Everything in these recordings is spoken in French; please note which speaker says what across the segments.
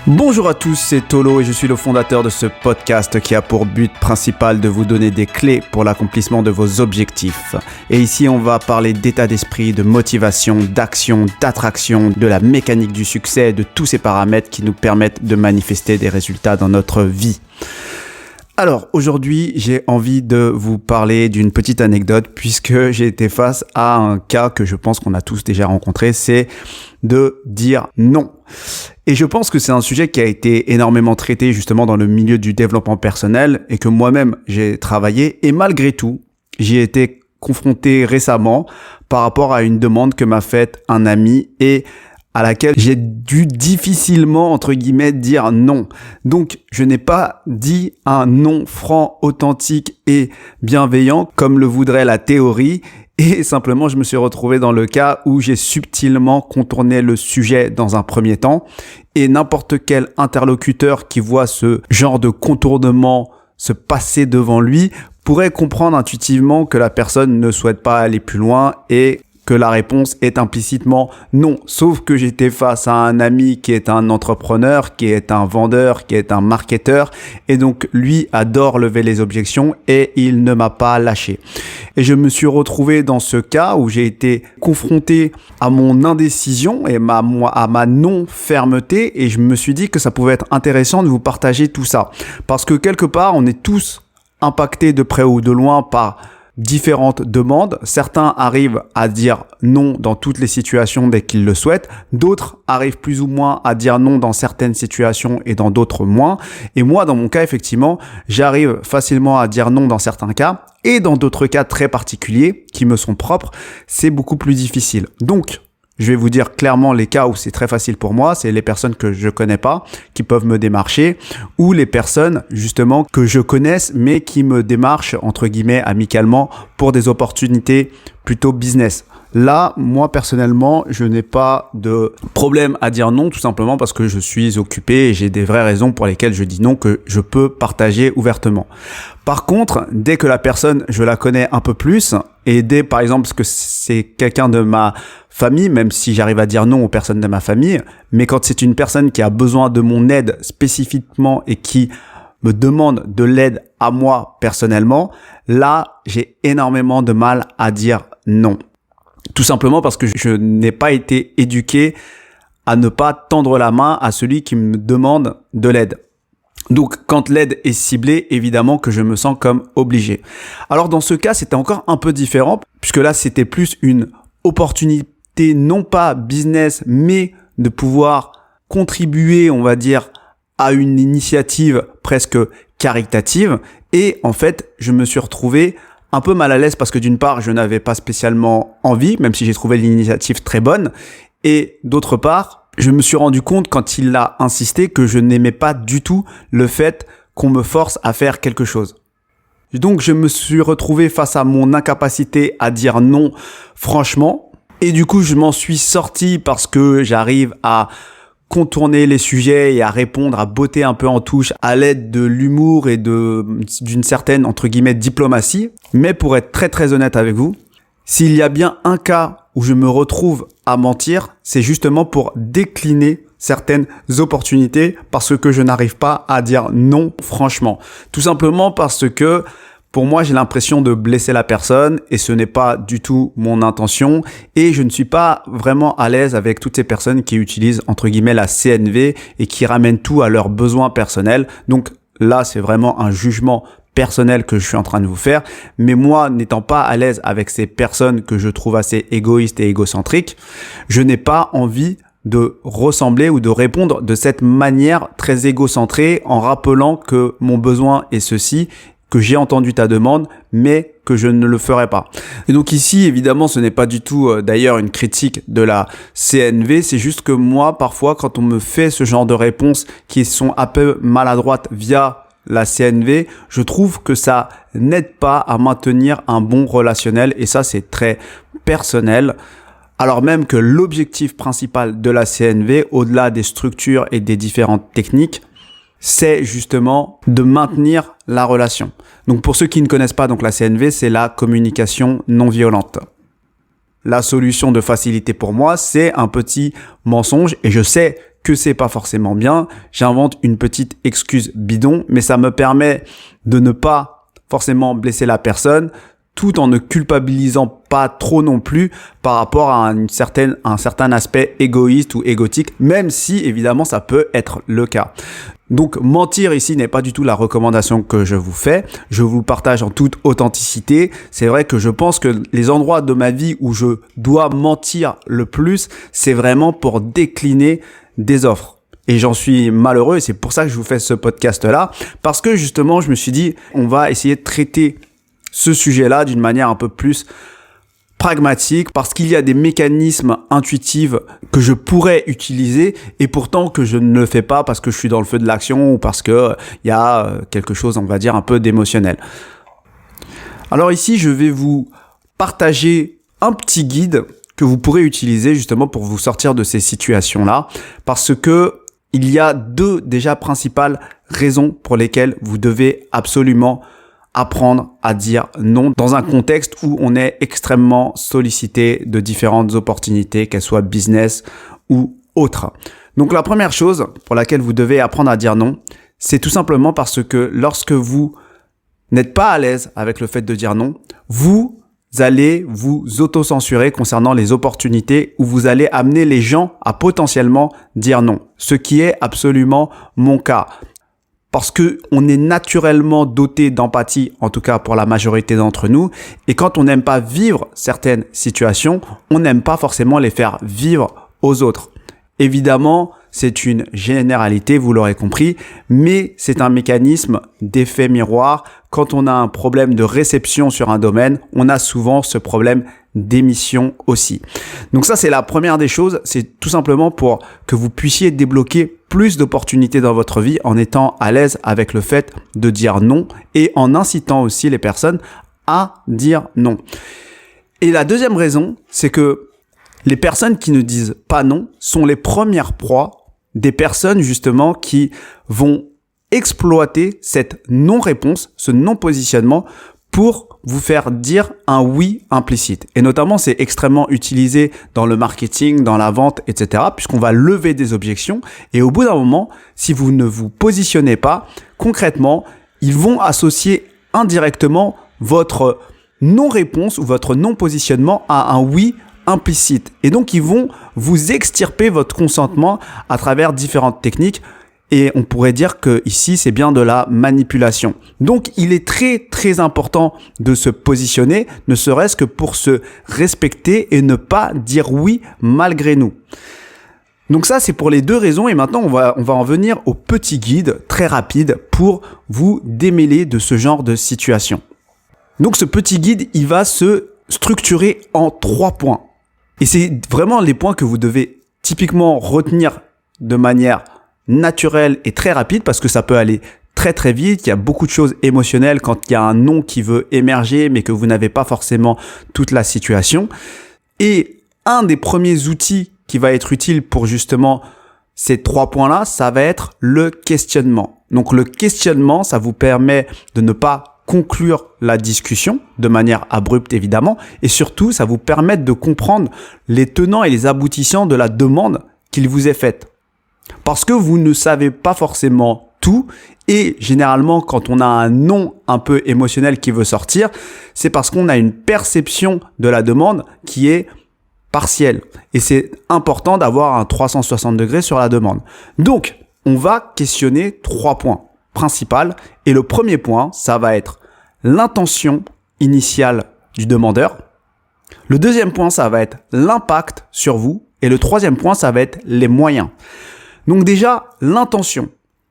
Speaker 1: Bonjour à tous, c'est Tolo et je suis le fondateur de ce podcast qui a pour but principal de vous donner des clés pour l'accomplissement de vos objectifs. Et ici, on va parler d'état d'esprit, de motivation, d'action, d'attraction, de la mécanique du succès et de tous ces paramètres qui nous permettent de manifester des résultats dans notre vie. Alors, aujourd'hui, j'ai envie de vous parler d'une petite anecdote puisque j'ai été face à un cas que je pense qu'on a tous déjà rencontré, c'est de dire non. Et je pense que c'est un sujet qui a été énormément traité justement dans le milieu du développement personnel et que moi-même j'ai travaillé. Et malgré tout, j'y ai été confronté récemment par rapport à une demande que m'a faite un ami et à laquelle j'ai dû difficilement, entre guillemets, dire non. Donc, je n'ai pas dit un non franc, authentique et bienveillant comme le voudrait la théorie. Et simplement, je me suis retrouvé dans le cas où j'ai subtilement contourné le sujet dans un premier temps. Et n'importe quel interlocuteur qui voit ce genre de contournement se passer devant lui pourrait comprendre intuitivement que la personne ne souhaite pas aller plus loin et que la réponse est implicitement non. Sauf que j'étais face à un ami qui est un entrepreneur, qui est un vendeur, qui est un marketeur. Et donc, lui adore lever les objections et il ne m'a pas lâché. Et je me suis retrouvé dans ce cas où j'ai été confronté à mon indécision et à ma non-fermeté. Et je me suis dit que ça pouvait être intéressant de vous partager tout ça. Parce que quelque part, on est tous impactés de près ou de loin par différentes demandes. Certains arrivent à dire non dans toutes les situations dès qu'ils le souhaitent. D'autres arrivent plus ou moins à dire non dans certaines situations et dans d'autres moins. Et moi, dans mon cas, effectivement, j'arrive facilement à dire non dans certains cas. Et dans d'autres cas très particuliers qui me sont propres, c'est beaucoup plus difficile. Donc, je vais vous dire clairement les cas où c'est très facile pour moi, c'est les personnes que je connais pas, qui peuvent me démarcher, ou les personnes justement que je connaisse, mais qui me démarchent entre guillemets amicalement pour des opportunités plutôt business. Là, moi personnellement, je n'ai pas de problème à dire non, tout simplement parce que je suis occupé et j'ai des vraies raisons pour lesquelles je dis non que je peux partager ouvertement. Par contre, dès que la personne, je la connais un peu plus, et dès par exemple que c'est quelqu'un de ma famille, même si j'arrive à dire non aux personnes de ma famille, mais quand c'est une personne qui a besoin de mon aide spécifiquement et qui me demande de l'aide à moi personnellement, là, j'ai énormément de mal à dire non. Tout simplement parce que je n'ai pas été éduqué à ne pas tendre la main à celui qui me demande de l'aide. Donc, quand l'aide est ciblée, évidemment que je me sens comme obligé. Alors, dans ce cas, c'était encore un peu différent, puisque là, c'était plus une opportunité, non pas business, mais de pouvoir contribuer, on va dire, à une initiative presque caritative. Et en fait, je me suis retrouvé un peu mal à l'aise parce que d'une part, je n'avais pas spécialement envie, même si j'ai trouvé l'initiative très bonne. Et d'autre part, je me suis rendu compte quand il a insisté que je n'aimais pas du tout le fait qu'on me force à faire quelque chose. Donc, je me suis retrouvé face à mon incapacité à dire non franchement. Et du coup, je m'en suis sorti parce que j'arrive à contourner les sujets et à répondre, à botter un peu en touche à l'aide de l'humour et d'une certaine, entre guillemets, diplomatie. Mais pour être très très honnête avec vous, s'il y a bien un cas où je me retrouve à mentir, c'est justement pour décliner certaines opportunités parce que je n'arrive pas à dire non franchement. Tout simplement parce que pour moi, j'ai l'impression de blesser la personne et ce n'est pas du tout mon intention et je ne suis pas vraiment à l'aise avec toutes ces personnes qui utilisent entre guillemets la CNV et qui ramènent tout à leurs besoins personnels. Donc là, c'est vraiment un jugement personnel que je suis en train de vous faire. Mais moi, n'étant pas à l'aise avec ces personnes que je trouve assez égoïstes et égocentriques, je n'ai pas envie de ressembler ou de répondre de cette manière très égocentrée en rappelant que mon besoin est ceci, que j'ai entendu ta demande, mais que je ne le ferai pas. Et donc ici, évidemment, ce n'est pas du tout d'ailleurs une critique de la CNV, c'est juste que moi, parfois, quand on me fait ce genre de réponses qui sont un peu maladroites via la CNV, je trouve que ça n'aide pas à maintenir un bon relationnel et ça, c'est très personnel. Alors même que l'objectif principal de la CNV, au-delà des structures et des différentes techniques, c'est justement de maintenir la relation. Donc pour ceux qui ne connaissent pas, donc la CNV, c'est la communication non violente. La solution de facilité pour moi, c'est un petit mensonge et je sais que c'est pas forcément bien, j'invente une petite excuse bidon, mais ça me permet de ne pas forcément blesser la personne, tout en ne culpabilisant pas trop non plus par rapport à un certain aspect égoïste ou égotique, même si évidemment ça peut être le cas. Donc mentir ici n'est pas du tout la recommandation que je vous fais, je vous le partage en toute authenticité. C'est vrai que je pense que les endroits de ma vie où je dois mentir le plus, c'est vraiment pour décliner des offres. Et j'en suis malheureux et c'est pour ça que je vous fais ce podcast-là, parce que justement je me suis dit on va essayer de traiter ce sujet-là d'une manière un peu plus pragmatique, parce qu'il y a des mécanismes intuitifs que je pourrais utiliser et pourtant que je ne le fais pas parce que je suis dans le feu de l'action ou parce que il y a quelque chose, on va dire, un peu d'émotionnel. Alors ici, je vais vous partager un petit guide que vous pourrez utiliser justement pour vous sortir de ces situations-là, parce que il y a deux déjà principales raisons pour lesquelles vous devez absolument apprendre à dire non dans un contexte où on est extrêmement sollicité de différentes opportunités, qu'elles soient business ou autres. Donc la première chose pour laquelle vous devez apprendre à dire non, c'est tout simplement parce que lorsque vous n'êtes pas à l'aise avec le fait de dire non, vous allez vous auto-censurer concernant les opportunités où vous allez amener les gens à potentiellement dire non, ce qui est absolument mon cas. Parce que on est naturellement doté d'empathie, en tout cas pour la majorité d'entre nous. Et quand on n'aime pas vivre certaines situations, on n'aime pas forcément les faire vivre aux autres. Évidemment, c'est une généralité, vous l'aurez compris, mais c'est un mécanisme d'effet miroir. Quand on a un problème de réception sur un domaine, on a souvent ce problème d'émission aussi. Donc ça, c'est la première des choses. C'est tout simplement pour que vous puissiez débloquer plus d'opportunités dans votre vie en étant à l'aise avec le fait de dire non et en incitant aussi les personnes à dire non. Et la deuxième raison, c'est que les personnes qui ne disent pas non sont les premières proies des personnes justement qui vont exploiter cette non-réponse, ce non-positionnement pour vous faire dire un oui implicite. Et notamment, c'est extrêmement utilisé dans le marketing, dans la vente, etc. puisqu'on va lever des objections. Et au bout d'un moment, si vous ne vous positionnez pas, concrètement, ils vont associer indirectement votre non-réponse ou votre non-positionnement à un oui implicite. Et donc, ils vont vous extirper votre consentement à travers différentes techniques. Et on pourrait dire que ici, c'est bien de la manipulation. Donc, il est très, très important de se positionner, ne serait-ce que pour se respecter et ne pas dire oui malgré nous. Donc ça, c'est pour les deux raisons. Et maintenant, on va en venir au petit guide très rapide pour vous démêler de ce genre de situation. Donc, ce petit guide, il va se structurer en 3 points. Et c'est vraiment les points que vous devez typiquement retenir de manière naturelle et très rapide parce que ça peut aller très très vite. Il y a beaucoup de choses émotionnelles quand il y a un non qui veut émerger mais que vous n'avez pas forcément toute la situation. Et un des premiers outils qui va être utile pour justement ces 3 points-là, ça va être le questionnement. Donc le questionnement, ça vous permet de ne pas conclure la discussion de manière abrupte évidemment et surtout ça vous permet de comprendre les tenants et les aboutissants de la demande qu'il vous est faite. Parce que vous ne savez pas forcément tout et généralement quand on a un non un peu émotionnel qui veut sortir, c'est parce qu'on a une perception de la demande qui est partielle et c'est important d'avoir un 360 degrés sur la demande. Donc, on va questionner 3 points principaux et le premier point, ça va être l'intention initiale du demandeur. Le deuxième point, ça va être l'impact sur vous et le troisième point, ça va être les moyens. Donc déjà, l'intention.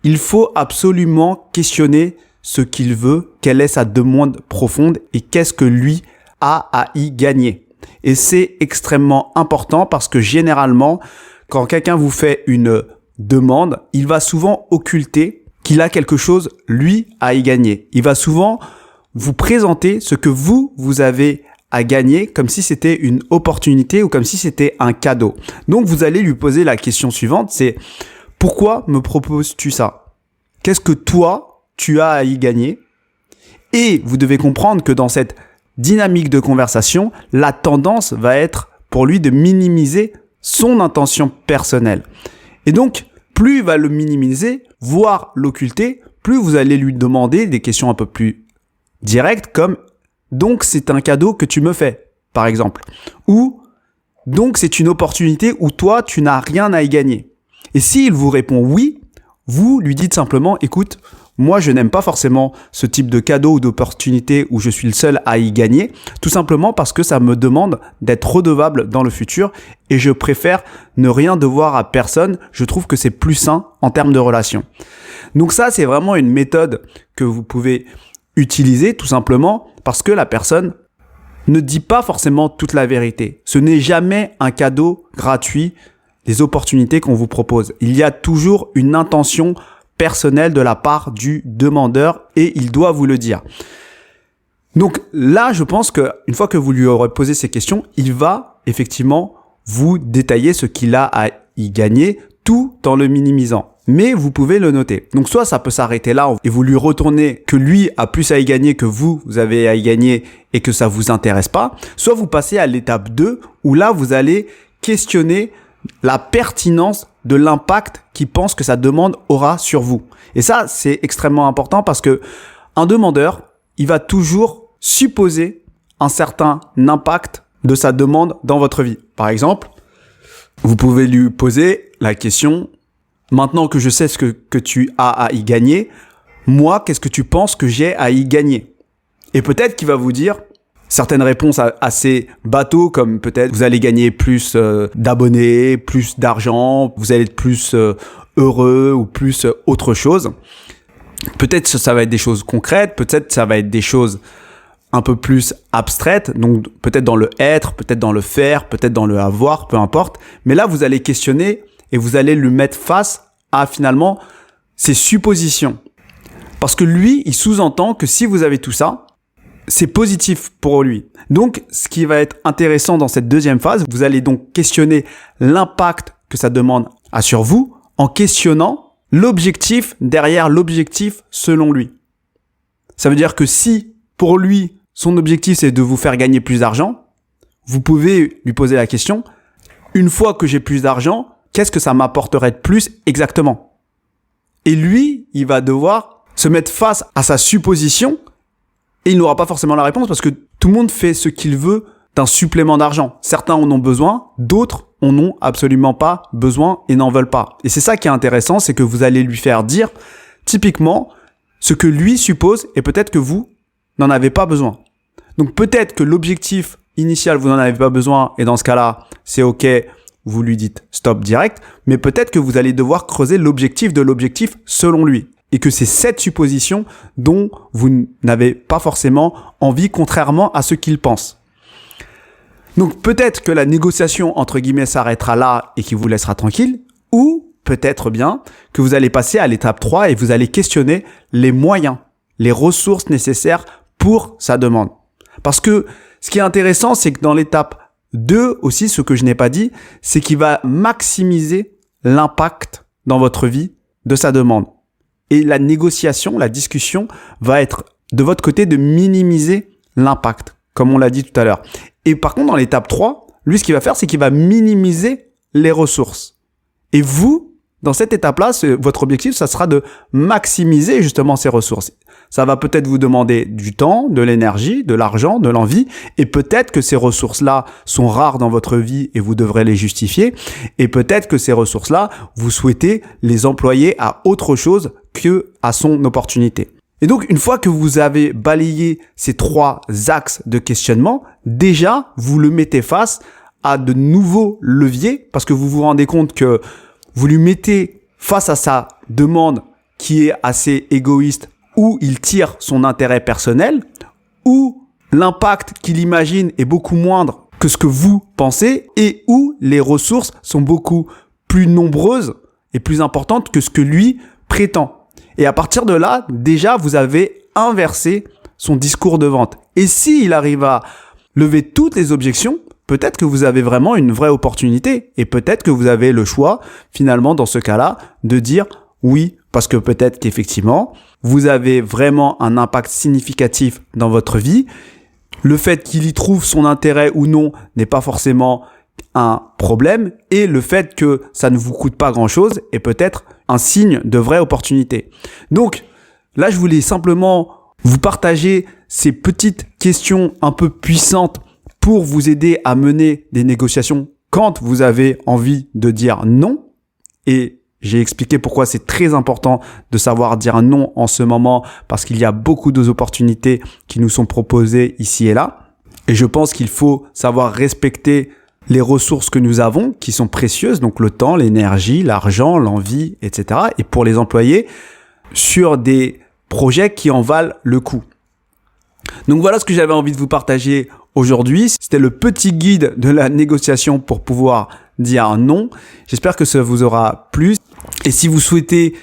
Speaker 1: Il faut absolument questionner ce qu'il veut, quelle est sa demande profonde et qu'est-ce que lui a à y gagner. Et c'est extrêmement important parce que généralement, quand quelqu'un vous fait une demande, il va souvent occulter qu'il a quelque chose, lui, à y gagner. Il va souvent vous présenter ce que vous avez à gagner comme si c'était une opportunité ou comme si c'était un cadeau. Donc, vous allez lui poser la question suivante, c'est « Pourquoi me proposes-tu ça ? Qu'est-ce que toi, tu as à y gagner ?» Et vous devez comprendre que dans cette dynamique de conversation, la tendance va être pour lui de minimiser son intention personnelle. Et donc, plus il va le minimiser, voire l'occulter, plus vous allez lui demander des questions un peu plus directes comme « donc c'est un cadeau que tu me fais », par exemple. Ou « donc c'est une opportunité où toi, tu n'as rien à y gagner ». Et s'il vous répond « oui », vous lui dites simplement « écoute, moi, je n'aime pas forcément ce type de cadeau ou d'opportunité où je suis le seul à y gagner, tout simplement parce que ça me demande d'être redevable dans le futur et je préfère ne rien devoir à personne. Je trouve que c'est plus sain en termes de relation. » Donc ça, c'est vraiment une méthode que vous pouvez utiliser tout simplement parce que la personne ne dit pas forcément toute la vérité. Ce n'est jamais un cadeau gratuit, des opportunités qu'on vous propose. Il y a toujours une intention personnel de la part du demandeur et il doit vous le dire. Donc là, je pense qu'une fois que vous lui aurez posé ces questions, il va effectivement vous détailler ce qu'il a à y gagner tout en le minimisant. Mais vous pouvez le noter. Donc soit ça peut s'arrêter là et vous lui retournez que lui a plus à y gagner que vous avez à y gagner et que ça vous intéresse pas. Soit vous passez à l'étape 2 où là, vous allez questionner la pertinence de l'impact qu'il pense que sa demande aura sur vous. Et ça, c'est extrêmement important parce que un demandeur, il va toujours supposer un certain impact de sa demande dans votre vie. Par exemple, vous pouvez lui poser la question « Maintenant que je sais ce que tu as à y gagner, moi, qu'est-ce que tu penses que j'ai à y gagner ?» Et peut-être qu'il va vous dire certaines réponses assez bateaux comme peut-être vous allez gagner plus d'abonnés, plus d'argent, vous allez être plus heureux ou plus autre chose. Peut-être ça va être des choses concrètes, peut-être ça va être des choses un peu plus abstraites, donc peut-être dans le être, peut-être dans le faire, peut-être dans le avoir, peu importe. Mais là, vous allez questionner et vous allez lui mettre face à finalement ses suppositions. Parce que lui, il sous-entend que si vous avez tout ça, c'est positif pour lui. Donc, ce qui va être intéressant dans cette deuxième phase, vous allez donc questionner l'impact que ça demande sur vous en questionnant l'objectif derrière l'objectif selon lui. Ça veut dire que si, pour lui, son objectif c'est de vous faire gagner plus d'argent, vous pouvez lui poser la question, une fois que j'ai plus d'argent, qu'est-ce que ça m'apporterait de plus exactement ? Et lui, il va devoir se mettre face à sa supposition. Et il n'aura pas forcément la réponse parce que tout le monde fait ce qu'il veut d'un supplément d'argent. Certains en ont besoin, d'autres en ont absolument pas besoin et n'en veulent pas. Et c'est ça qui est intéressant, c'est que vous allez lui faire dire typiquement ce que lui suppose et peut-être que vous n'en avez pas besoin. Donc peut-être que l'objectif initial, vous n'en avez pas besoin et dans ce cas-là, c'est OK, vous lui dites stop direct, mais peut-être que vous allez devoir creuser l'objectif de l'objectif selon lui. Et que c'est cette supposition dont vous n'avez pas forcément envie, contrairement à ce qu'il pense. Donc peut-être que la négociation, entre guillemets, s'arrêtera là et qu'il vous laissera tranquille, ou peut-être bien que vous allez passer à l'étape 3 et vous allez questionner les moyens, les ressources nécessaires pour sa demande. Parce que ce qui est intéressant, c'est que dans l'étape 2 aussi, ce que je n'ai pas dit, c'est qu'il va maximiser l'impact dans votre vie de sa demande. Et la négociation, la discussion va être de votre côté de minimiser l'impact, comme on l'a dit tout à l'heure. Et par contre, dans l'étape 3, lui, ce qu'il va faire, c'est qu'il va minimiser les ressources. Et vous, dans cette étape-là, votre objectif, ça sera de maximiser justement ces ressources. Ça va peut-être vous demander du temps, de l'énergie, de l'argent, de l'envie. Et peut-être que ces ressources-là sont rares dans votre vie et vous devrez les justifier. Et peut-être que ces ressources-là, vous souhaitez les employer à autre chose que à son opportunité. Et donc, une fois que vous avez balayé ces 3 axes de questionnement, déjà, vous le mettez face à de nouveaux leviers parce que vous vous rendez compte que vous lui mettez face à sa demande qui est assez égoïste, où il tire son intérêt personnel, où l'impact qu'il imagine est beaucoup moindre que ce que vous pensez et où les ressources sont beaucoup plus nombreuses et plus importantes que ce que lui prétend. Et à partir de là, déjà, vous avez inversé son discours de vente. Et s'il arrive à lever toutes les objections, peut-être que vous avez vraiment une vraie opportunité et peut-être que vous avez le choix, finalement, dans ce cas-là, de dire oui, parce que peut-être qu'effectivement, vous avez vraiment un impact significatif dans votre vie. Le fait qu'il y trouve son intérêt ou non n'est pas forcément un problème et le fait que ça ne vous coûte pas grand-chose est peut-être un signe de vraie opportunité. Donc là, je voulais simplement vous partager ces petites questions un peu puissantes pour vous aider à mener des négociations quand vous avez envie de dire non. Et j'ai expliqué pourquoi c'est très important de savoir dire non en ce moment, parce qu'il y a beaucoup d'opportunités qui nous sont proposées ici et là. Et je pense qu'il faut savoir respecter les ressources que nous avons, qui sont précieuses, donc le temps, l'énergie, l'argent, l'envie, etc. Et pour les employer, sur des projets qui en valent le coup. Donc voilà ce que j'avais envie de vous partager aujourd'hui. C'était le petit guide de la négociation pour pouvoir dire non. J'espère que ça vous aura plu. Et si vous souhaitez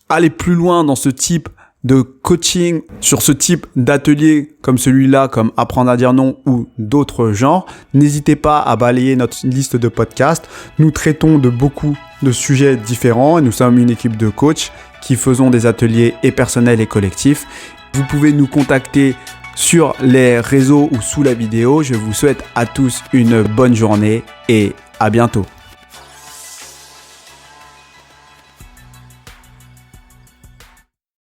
Speaker 1: aller plus loin dans ce type de coaching, sur ce type d'atelier comme celui-là, comme apprendre à dire non ou d'autres genres, n'hésitez pas à balayer notre liste de podcasts. Nous traitons de beaucoup de sujets différents et nous sommes une équipe de coachs qui faisons des ateliers et personnels et collectifs. Vous pouvez nous contacter sur les réseaux ou sous la vidéo. Je vous souhaite à tous une bonne journée et à bientôt.